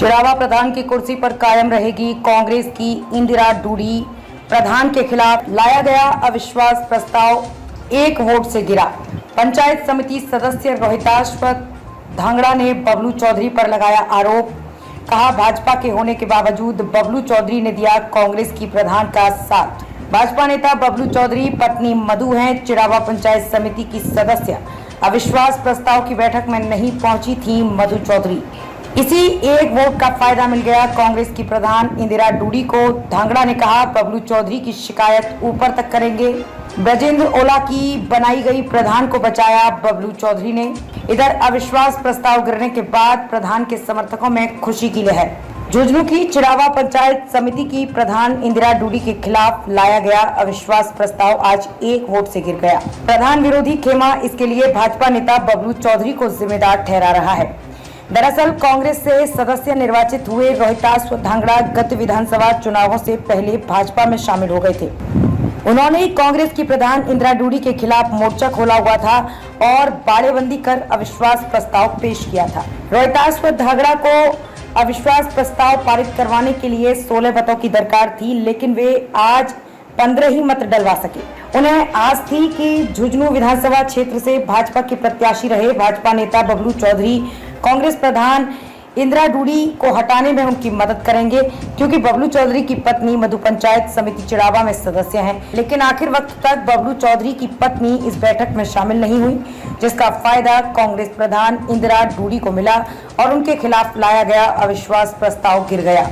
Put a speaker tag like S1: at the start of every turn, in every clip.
S1: चिड़ावा प्रधान की कुर्सी पर कायम रहेगी कांग्रेस की इंदिरा डूडी। प्रधान के खिलाफ लाया गया अविश्वास प्रस्ताव 1 वोट से गिरा। पंचायत समिति सदस्य रोहिताश्व धांगड़ा ने बबलू चौधरी पर लगाया आरोप। कहा, भाजपा के होने के बावजूद बबलू चौधरी ने दिया कांग्रेस की प्रधान का साथ। भाजपा नेता बबलू चौधरी पत्नी मधु हैं चिड़ावा पंचायत समिति की सदस्य। अविश्वास प्रस्ताव की बैठक में नहीं पहुंची थी मधु चौधरी। इसी 1 वोट का फायदा मिल गया कांग्रेस की प्रधान इंदिरा डूडी को। धांगड़ा ने कहा, बबलू चौधरी की शिकायत ऊपर तक करेंगे। ब्रजेंद्र ओला की बनाई गई प्रधान को बचाया बबलू चौधरी ने। इधर अविश्वास प्रस्ताव गिरने के बाद प्रधान के समर्थकों में खुशी की लहर। झुंझुनू की चिड़ावा पंचायत समिति की प्रधान इंदिरा डूडी के खिलाफ लाया गया अविश्वास प्रस्ताव आज 1 वोट से गिर गया। प्रधान विरोधी खेमा इसके लिए भाजपा नेता बबलू चौधरी को जिम्मेदार ठहरा रहा है। दरअसल कांग्रेस से सदस्य निर्वाचित हुए रोहिताश्व धांगड़ा गत विधानसभा चुनावों से पहले भाजपा में शामिल हो गए थे। उन्होंने कांग्रेस की प्रधान इंदिरा डूडी के खिलाफ मोर्चा खोला हुआ था और बाड़ेबंदी कर अविश्वास प्रस्ताव पेश किया था। रोहिताश्व धांगड़ा को अविश्वास प्रस्ताव पारित करवाने के लिए 16 मतों की दरकार थी, लेकिन वे आज 15 ही मत डलवा सके। उन्हें आस थी कि झुंझुनू विधानसभा क्षेत्र से भाजपा के प्रत्याशी रहे भाजपा नेता बबलू चौधरी कांग्रेस प्रधान इंदिरा डूडी को हटाने में उनकी मदद करेंगे, क्योंकि बबलू चौधरी की पत्नी मधु पंचायत समिति चिड़ावा में सदस्य हैं। लेकिन आखिर वक्त तक बबलू चौधरी की पत्नी इस बैठक में शामिल नहीं हुई, जिसका फायदा कांग्रेस प्रधान इंदिरा डूडी को मिला और उनके खिलाफ लाया गया अविश्वास प्रस्ताव गिर गया।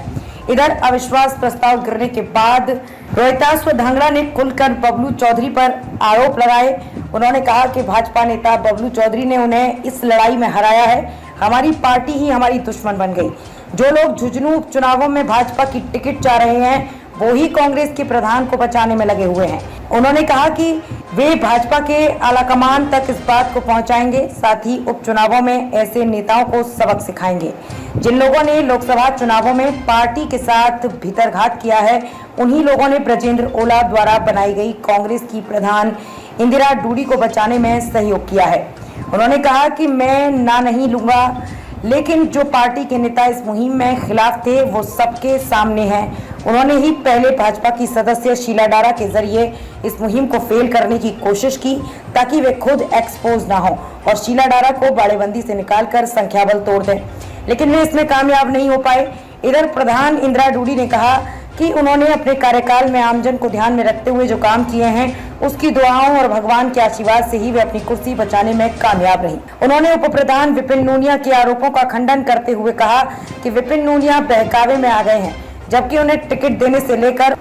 S1: इधर अविश्वास प्रस्ताव गिरने के बाद रोहिताश्व धांगड़ा ने खुलकर बबलू चौधरी पर आरोप लगाए। उन्होंने कहा कि भाजपा नेता बबलू चौधरी ने उन्हें इस लड़ाई में हराया है। हमारी पार्टी ही हमारी दुश्मन बन गई। जो लोग झुंझुनू उपचुनावों में भाजपा की टिकट चाह रहे हैं, वो ही कांग्रेस के प्रधान को बचाने में लगे हुए हैं। उन्होंने कहा कि वे भाजपा के आलाकमान तक इस बात को पहुंचाएंगे, साथ ही उपचुनावों में ऐसे नेताओं को सबक सिखाएंगे। जिन लोगों ने लोकसभा चुनावों में पार्टी के साथ भीतरघात किया है, उन्हीं लोगों ने ब्रजेंद्र ओला द्वारा बनाई गई कांग्रेस की प्रधान इंदिरा डूडी को बचाने में सहयोग किया है। उन्होंने कहा कि मैं ना नहीं लूंगा, लेकिन जो पार्टी के नेता इस मुहिम में खिलाफ थे वो सबके सामने हैं। उन्होंने ही पहले भाजपा की सदस्य शीला डारा के जरिए इस मुहिम को फेल करने की कोशिश की, ताकि वे खुद एक्सपोज ना हो और शीला डारा को बाड़ेबंदी से निकालकर संख्याबल तोड़ दें, लेकिन वे इसमें कामयाब नहीं हो पाए। इधर प्रधान इंदिरा डूडी ने कहा कि उन्होंने अपने कार्यकाल में आमजन को ध्यान में रखते हुए जो काम किए हैं, उसकी दुआओं और भगवान के आशीर्वाद से ही वे अपनी कुर्सी बचाने में कामयाब रही। उन्होंने उप प्रधान विपिन नूनिया के आरोपों का खंडन करते हुए कहा कि विपिन नूनिया बहकावे में आ गए हैं, जबकि उन्हें टिकट देने से लेकर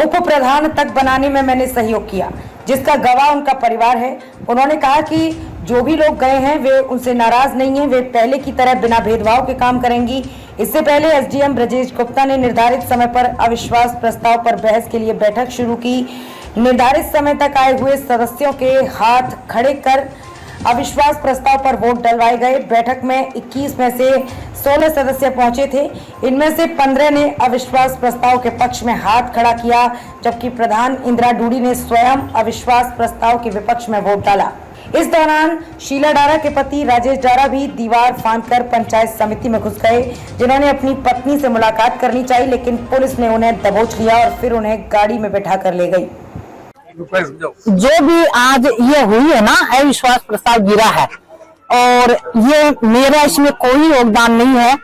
S1: उप प्रधान तक बनाने में मैंने सहयोग किया, जिसका गवाह उनका परिवार है। उन्होंने कहा कि जो भी लोग गए हैं वे उनसे नाराज नहीं है, वे पहले की तरह बिना भेदभाव के काम करेंगी। इससे पहले एसडीएम ब्रजेश गुप्ता ने निर्धारित समय पर अविश्वास प्रस्ताव पर बहस के लिए बैठक शुरू की। निर्धारित समय तक आए हुए सदस्यों के हाथ खड़े कर अविश्वास प्रस्ताव पर वोट डलवाए गए। बैठक में 21 में से 16 सदस्य पहुंचे थे। इनमें से 15 ने अविश्वास प्रस्ताव के पक्ष में हाथ खड़ा किया, जबकि प्रधान इंदिरा डूडी ने स्वयं अविश्वास प्रस्ताव के विपक्ष में वोट डाला। इस दौरान शीला डारा के पति राजेश डारा भी दीवार फांदकर पंचायत समिति में घुस गए, जिन्होंने अपनी पत्नी से मुलाकात करनी चाहिए, लेकिन पुलिस ने उन्हें दबोच लिया और फिर उन्हें गाड़ी में बैठा कर ले गई।
S2: जो भी आज ये हुई है ना, अविश्वास प्रस्ताव गिरा है और ये मेरा इसमें कोई योगदान नहीं है।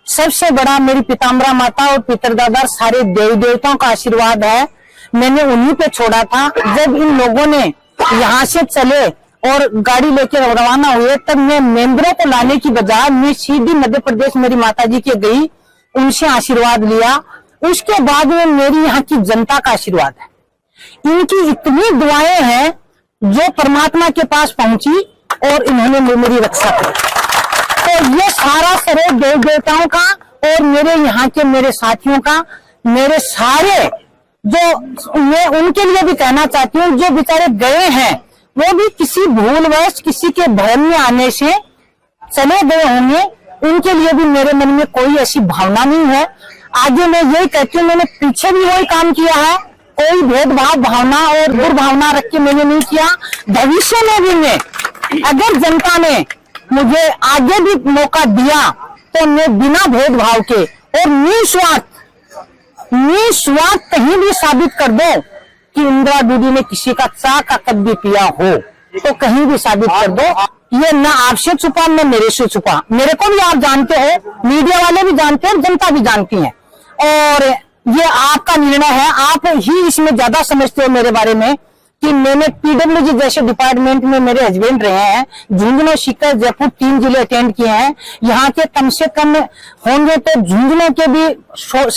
S2: सबसे बड़ा मेरी पिताम्बरा माता और पितरदादा सारे देवी देवताओं का आशीर्वाद है। मैंने उन्हीं पे छोड़ा था। जब इन लोगों ने यहाँ से चले और गाड़ी लेकर रवाना हुए, तब मैं मेंबरों को लाने की बजाय मैं सीधी मध्य प्रदेश मेरी माता जी के गई, उनसे आशीर्वाद लिया। उसके बाद में मेरी यहाँ की जनता का आशीर्वाद है। इनकी इतनी दुआएं हैं जो परमात्मा के पास पहुंची और इन्होंने मेरी रक्षा की। तो ये सारा श्रेय देव देवताओं का और मेरे यहाँ के मेरे साथियों का, मेरे सारे जो मैं उनके लिए भी कहना चाहती हूँ, जो बेचारे गए हैं वो भी किसी भूलवश किसी के भय में आने से चले गए होंगे, उनके लिए भी मेरे मन में कोई ऐसी भावना नहीं है। आगे मैं यही कहती हूँ, मैंने पीछे भी वही काम किया है, कोई भेदभाव भावना और दुर्भावना रख के मैंने नहीं किया। भविष्य में भी मैं, अगर जनता ने मुझे आगे भी मौका दिया तो मैं बिना भेदभाव के और निस्वार्थ कहीं भी साबित कर दो कि इंदिरा दीदी ने किसी का चाय का कप भी पिया हो, तो कहीं भी साबित कर दो। ये ना आपसे छुपा न मेरे से छुपा, मेरे को भी आप जानते हो, मीडिया वाले भी जानते हैं, जनता भी जानती है। और ये आपका निर्णय है, आप ही इसमें ज्यादा समझते हो मेरे बारे में कि मैंने पीडब्ल्यूडी जैसे डिपार्टमेंट में मेरे हस्बैंड रहे हैं, झुंझुनू, सीकर, जयपुर 3 जिले अटेंड किए हैं। यहाँ के कम से कम होंगे तो झुंझुनू के भी 100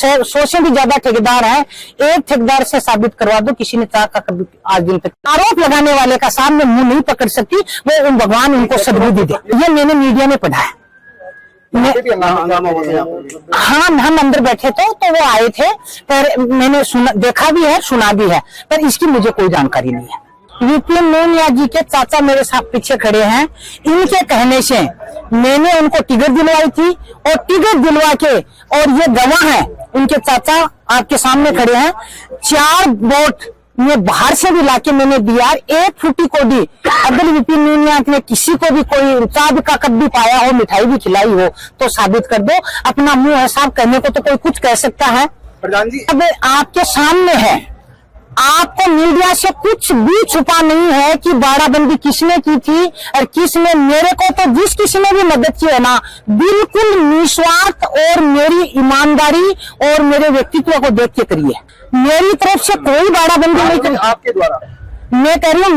S2: से भी ज्यादा ठेकेदार हैं। एक ठेकेदार से साबित करवा दो किसी ने चाह का कभी आज दिन तक। आरोप लगाने वाले का सामने मुंह नहीं पकड़ सकती, वो भगवान उनको सद्बुद्धि दे। ये मैंने मीडिया में पढ़ा है। हाँ, हम अंदर बैठे थे तो वो आए थे, पर मैंने देखा भी है, सुना भी है, पर इसकी मुझे कोई जानकारी नहीं है। विपिन नूनिया जी के चाचा मेरे साथ पीछे खड़े हैं, इनके कहने से मैंने उनको टिकट दिलवाई थी, और टिकट दिलवा के, और ये गवाह है, उनके चाचा आपके सामने खड़े हैं, 4 वोट ये बाहर से भी लाके मैंने दिया। 1 फुटी को भी अगर विपिन नूनिया ने किसी को भी कोई चाय का कप भी पाया हो, मिठाई भी खिलाई हो, तो साबित कर दो। अपना मुंह है साफ करने को तो कोई कुछ कह सकता है।
S3: प्रधान जी,
S2: अब आपके सामने है, आपको मीडिया से कुछ भी छुपा नहीं है कि बाड़ाबंदी किसने की थी और किसने। मेरे को तो जिस किसी ने भी मदद की है ना, बिल्कुल निस्वार्थ और मेरी ईमानदारी और मेरे व्यक्तित्व को देख के करिए। मेरी तरफ से कोई बाड़ाबंदी नहीं करी।
S3: आपके द्वारा
S2: मैं कह रही हूँ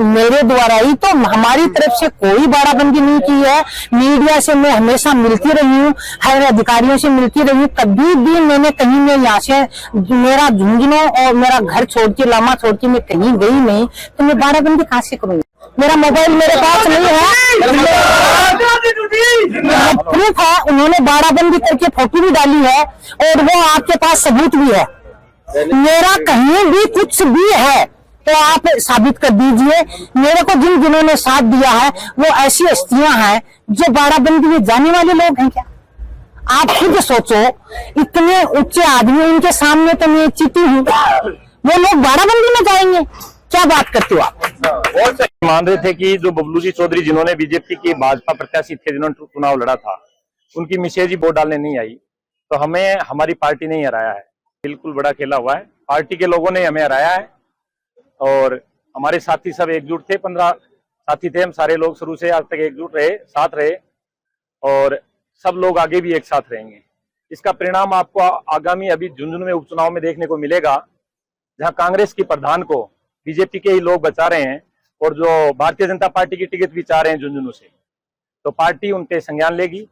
S2: मेरे द्वारा ही, तो हमारी तरफ से कोई बाड़ाबंदी नहीं की है। मीडिया से मैं हमेशा मिलती रही हूँ, हर अधिकारियों से मिलती रही हूँ। कभी भी मैंने कहीं में यहाँ से मेरा झुंझुनू और मेरा घर छोड़ के, लामा छोड़ के मैं कहीं गई नहीं, तो मैं बाड़ाबंदी कहाँ से करूँगी? मेरा मोबाइल मेरे पास नहीं है, प्रूफ है, उन्होंने बाड़ाबंदी करके फोटो भी डाली है, और वो आपके पास सबूत भी है। मेरा कहीं भी कुछ भी है तो आप साबित कर दीजिए। मेरे को जिन्होंने साथ दिया है वो ऐसी हस्तियां हैं जो बाड़ाबंदी में जाने वाले लोग हैं क्या? आप खुद सोचो, इतने ऊंचे आदमी, उनके सामने तो मैं चीटी हूँ, वो लोग बाड़ाबंदी में जाएंगे? क्या बात करते हो आप?
S4: और मान रहे थे कि जो बबलू जी चौधरी जिन्होंने बीजेपी के भाजपा प्रत्याशी थे, जिन्होंने चुनाव लड़ा था, उनकी मिसेज ही वोट डालने नहीं आई, तो हमें हमारी पार्टी ने हराया है। बिल्कुल बड़ा खेला हुआ है, पार्टी के लोगों ने हमें हराया है। और हमारे साथी सब एकजुट थे, 15 साथी थे हम सारे लोग, शुरू से आज तक एकजुट रहे, साथ रहे, और सब लोग आगे भी एक साथ रहेंगे। इसका परिणाम आपको आगामी अभी झुंझुनू में उपचुनाव में देखने को मिलेगा, जहां कांग्रेस की प्रधान को बीजेपी के ही लोग बचा रहे हैं, और जो भारतीय जनता पार्टी की टिकट भी चाह रहे हैं झुंझुनू से, तो पार्टी उनके संज्ञान लेगी।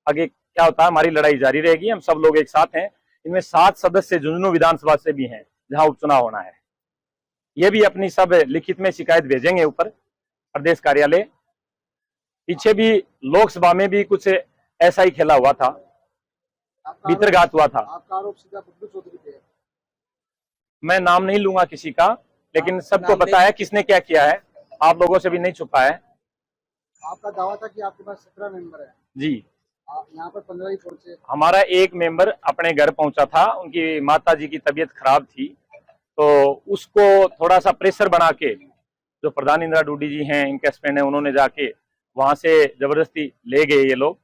S4: आगे क्या होता है, हमारी लड़ाई जारी रहेगी, हम सब लोग एक साथ हैं। इनमें 7 सदस्य झुंझुनू विधानसभा से भी हैं, जहां उपचुनाव होना है। ये भी अपनी सब लिखित में शिकायत भेजेंगे ऊपर प्रदेश कार्यालय। पीछे भी लोकसभा में भी कुछ ऐसा ही खेला हुआ था, भीतरघात हुआ था।
S3: आपका आरोप सीधा बबलू चौधरी पे है।
S4: मैं नाम नहीं लूंगा किसी का, लेकिन सबको पता है किसने क्या किया है, आप लोगों से भी नहीं छुपा है।
S3: आपका दावा था कि आपके पास 17 मेंबर है
S4: जी,
S3: यहाँ पर 15 ही छोड़ से।
S4: हमारा एक मेंबर अपने घर पहुंचा था, उनकी माता जी की तबीयत खराब थी, तो उसको थोड़ा सा प्रेशर बना के जो प्रधान इंदिरा डूडी जी हैं, इनके हस्बैंड हैं, उन्होंने जाके वहां से जबरदस्ती ले गए ये लोग।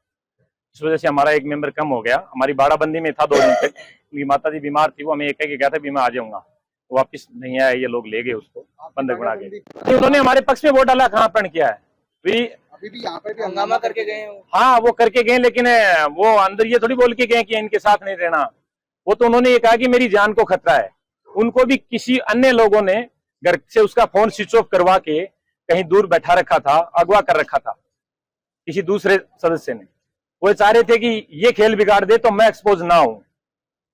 S4: इस वजह से हमारा एक मेंबर कम हो गया। हमारी बाड़ाबंदी में था 2 दिन तक, उनकी माता जी बीमार थी, वो हमें एक गया था भी मैं आ जाऊंगा, वापिस नहीं आया, ये लोग ले गए उसको बंधक बना के। तो उन्होंने हमारे पक्ष में वोट डाला, कहाँ प्रण किया है?
S3: अभी भी यहाँ पर भी हंगामा करके गए हैं।
S4: हाँ, वो करके गए, लेकिन वो अंदर ये थोड़ी बोल के गए कि इनके साथ नहीं रहना। वो तो उन्होंने ये कहा कि मेरी जान को खतरा है। उनको भी किसी अन्य लोगों ने घर से उसका फोन स्विच ऑफ करवा के कहीं दूर बैठा रखा था, अगवा कर रखा था किसी दूसरे सदस्य ने। वो चाह रहे थे कि ये खेल बिगाड़ दे तो मैं एक्सपोज ना हूं,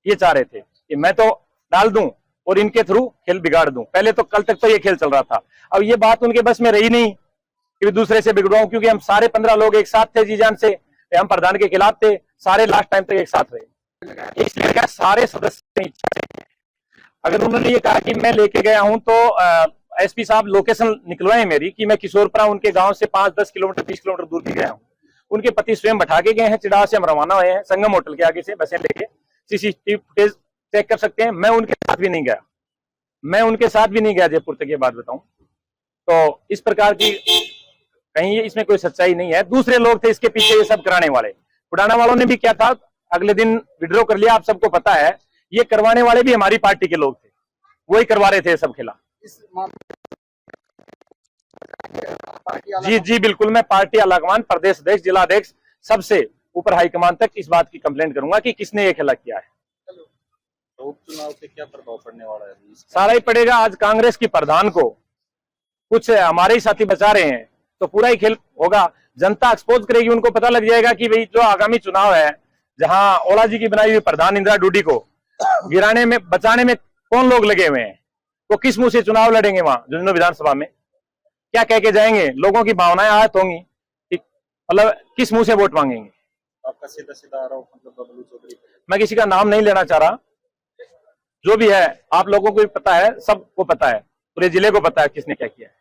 S4: ये चाह रहे थे कि मैं तो डाल दूं और इनके थ्रू खेल बिगाड़ दूं। पहले तो कल तक तो ये खेल चल रहा था, अब ये बात उनके बस में रही नहीं कि दूसरे से बिगड़वाऊं, क्योंकि हम सारे 15 लोग एक साथ थे जी जान से, हम प्रधान के खिलाफ थे, सारे लास्ट टाइम तक एक साथ रहे। इसलिए क्या सारे सदस्य, अगर उन्होंने ये कहा कि मैं लेके गया हूं तो एसपी साहब लोकेशन निकलवाए मेरी कि मैं किशोरपुरा उनके गांव से 5-10 किलोमीटर 20 किलोमीटर दूर भी गया हूं। उनके पति स्वयं बैठा के गए हैं, चिड़ाव से हम रवाना हुए हैं, संगम होटल के आगे से बसें लेके। सीसीटीवी फुटेज चेक कर सकते हैं, मैं उनके साथ भी नहीं गया, जयपुर तक ये बात बताऊं तो। इस प्रकार की कहीं इसमें कोई सच्चाई नहीं है, दूसरे लोग थे इसके पीछे ये सब कराने वाले। उड़ाना वालों ने भी क्या था, अगले दिन विड्रॉ कर लिया। आप सबको पता है, ये करवाने वाले भी हमारी पार्टी के लोग थे, वही करवा रहे थे सब खिलाफ।
S3: इस मामले पार्टी
S4: जी जी बिल्कुल, मैं पार्टी आलाकमान, प्रदेश अध्यक्ष, जिला अध्यक्ष, सबसे ऊपर हाईकमान तक इस बात की कंप्लेंट करूंगा कि किसने ये खेला किया है।
S5: तो उपचुनाव पे क्या प्रभाव पड़ने वाला है?
S4: सारा ही पड़ेगा। आज कांग्रेस की प्रधान को कुछ हमारे ही साथी बचा रहे हैं तो पूरा ही खेल होगा। जनता एक्सपोज करेगी, उनको पता लग जाएगा कि भाई जो आगामी चुनाव है, जहां ओला जी की बनाई हुई प्रधान इंदिरा डूडी को गिराने में, बचाने में कौन लोग लगे हुए हैं, वो किस मुंह से चुनाव लड़ेंगे, वहां झुंझुनू विधानसभा में क्या कह के जाएंगे, लोगों की भावनाएं आहत होंगी, मतलब किस मुंह से वोट मांगेंगे।
S5: आपका सीधा सीधा आरोप मतलब बबलू चौधरी पे।
S4: मैं किसी का नाम नहीं लेना चाह रहा, जो भी है आप लोगों को भी पता है, सबको पता है, पूरे जिले को पता है किसने क्या किया है।